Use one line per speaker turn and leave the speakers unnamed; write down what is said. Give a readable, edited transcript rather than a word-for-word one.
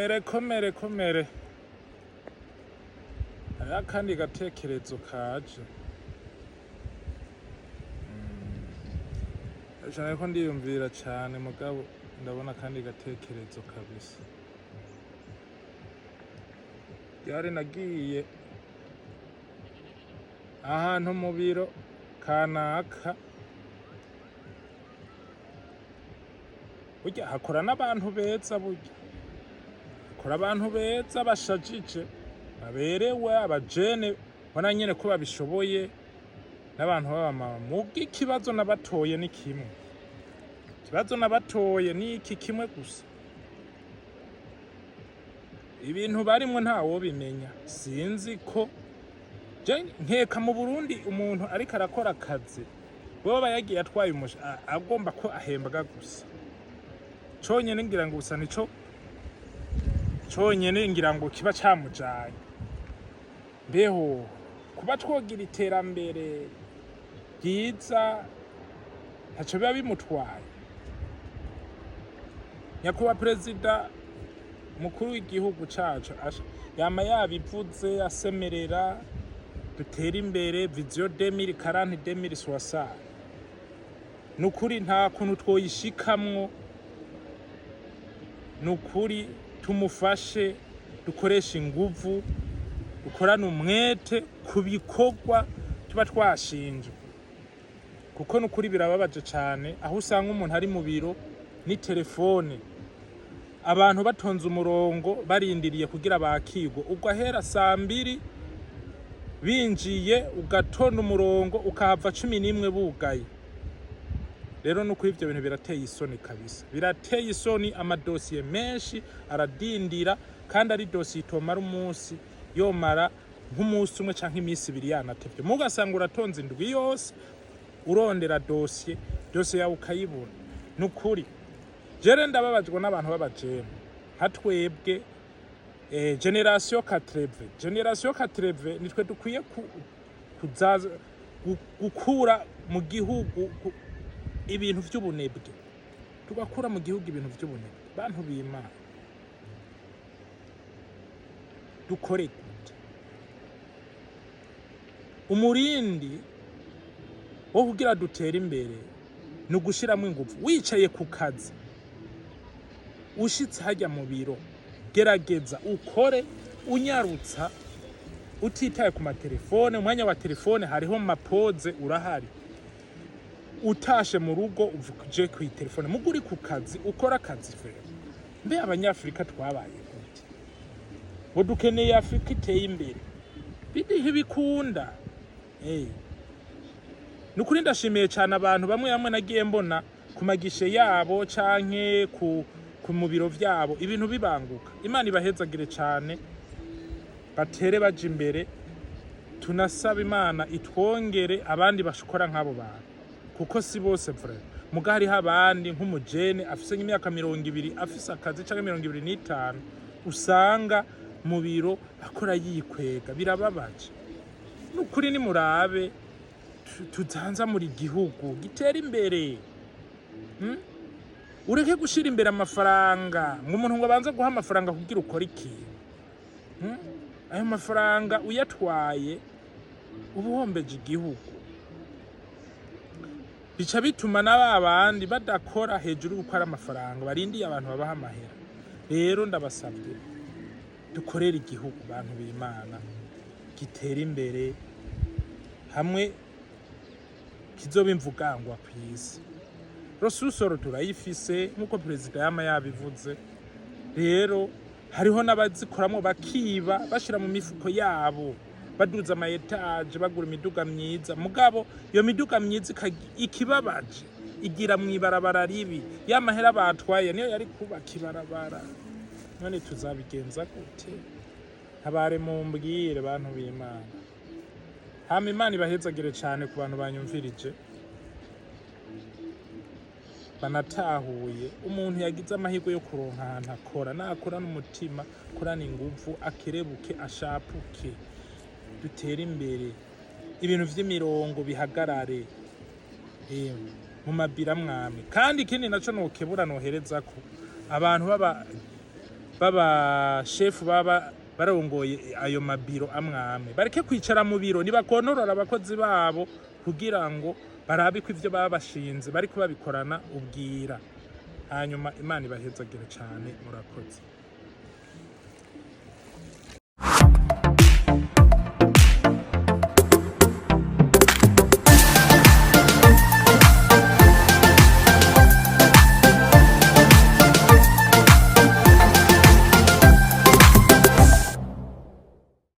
komere hariho akandi gatekerezo kaje cyane ko ndiyumvira cyane mugabo ndabona akandi gatekerezo kabisa. Yari nagiye ahantu mu biro kanaka, burya hakora n'abantu beza, burya hakora abantu beza bashajije baberewe, abajene bona nyene ko babishoboye, n'abantu b'abamama. Muga ikibazo nabatoye ni kimwe, ikibazo nabatoye ni iki kimwe gusa, ibintu barimwo ntawo bimenya. Sinzi ko nkeka mu Burundi umuntu ariko arakora akazi boba yagiye atwaye agomba ko ahembwa gusa. Conyene ngira ngo gusa nico conyene ngira ngo kiba camujanye. Mbeho kuba twogira iterambere ryiza ntaco biba bimutwaye. Nyakubahwa Perezida mukuru w'igihugu cacu yama yabivuze asemerera dutera imbere vision 2040-2060. Nukuri nta kuntu twoyishikamwo, nukuri tumufashe, dukoresha inguvu, dukorana umwete ku bikorwa tuba twashinzwe, kuko nukuri birababaje cane aho usanga umuntu ari mu biro ni telefone, abantu batonze umurongo barindiriye kugira bakigwa, ugahera 2:00 binjiye ugatonda umurongo ukahava 11 bugaye. Rero nuko ivyo bintu birateye isoni kabisa, birateye isoni. Amadosiye menshi aradindira kandi ari dosiye itomara umunsi, yomara nk'umunsi umwe canke iminsi 2 yanatevye. Mugasanga uratonze indwi yose urondera dosiye yawe ukayibona. Nukuri jere ndababajwe n'abantu b'abajene nka twebwe generation 80 nitwe dukwiye kuzaza gukura mu gihugu ibintu vy'ubunebwe, tugakura mu gihugu ibintu vy'ubunebwe. Bantu b'Imana dukore gute? Umurindi wo kugira dutere imbere ni ugushiramo ingufu. Wicaye ku kazi ushitse hajya mu biro, gerageza ukore unyarutsa utitaye ku matelefone. Umwanya wa telefone hariho mapoze urahari, utashe mu rugo uvuje ku telefone. Muguri ku kazi ukora akazi fere. Mbe abanyafrika twabaye gute? Bo dukeneye Afrika iteye imbere, bidihe bikunda. Nukuri ndashimiye cyane abantu bamwe nagiye mbona ku magishe yabo canke ku mu biro vyabo ibintu bibanguka. Imana ibahezagire cyane, batere baje imbere. Tunasaba Imana itwongere abandi bashikora nk'abo bantu, kuko si bose frère. Muga hariho abandi nk'umujene afise imyaka 20 afise akazi canke 25 usanga mu biro akora yikwega. Birababaje nukuri. Ni murabe tuzanza muri gihugu gitera imbere. Ureke gushira imbere amafaranga, umuntu ngo abanza guha amafaranga kugira ukora iki. Ayo mafaranga uyatwaye ubuhombeje igihugu, bica bituma n'abandi badakora hejuru gukora amafaranga, barindiye abantu babaha amahera. Rero ndabasabye dukorera igihugu, bantu b'Imana, gitera imbere hamwe kizoba imvugangwa kw'isi. Rosusoro turayifise nk'uko Perezida yama yabivuze. Rero hariho n'abazikoramwo bakiba bashira mu mifuko yabo, baduza ama etage, bagura imiduga myiza. Mugabo iyo miduga myiza ikibabaje igira mwibarabara ribi. Ya mahera batwaye niyo yari kubaka ibarabara. None tuzabigenza gute? Habare mumbwire bantu b'Imana. Hama Imana ibahezagire cyane ku bantu banyumvirije, banatahuye. Umuntu yagize amahirwe yo kuronka ahantu akora, nakora n'umutima, korana ingufu, akerebuke, ashapuke, dutere imbere. Ibintu vy'imirongo bihagarare mu mabira mwami. Kandi ikindi naco nokebura nohereza ko abantu baba shefu baba barongoye ayo mabiro amwame bareke kwicara mu biro nibakontorora abakozi babo kugira ngo barabe ko ivyo babashinze bariko babikorana ubwira hanyuma Imana ibahezagire cane murakoze.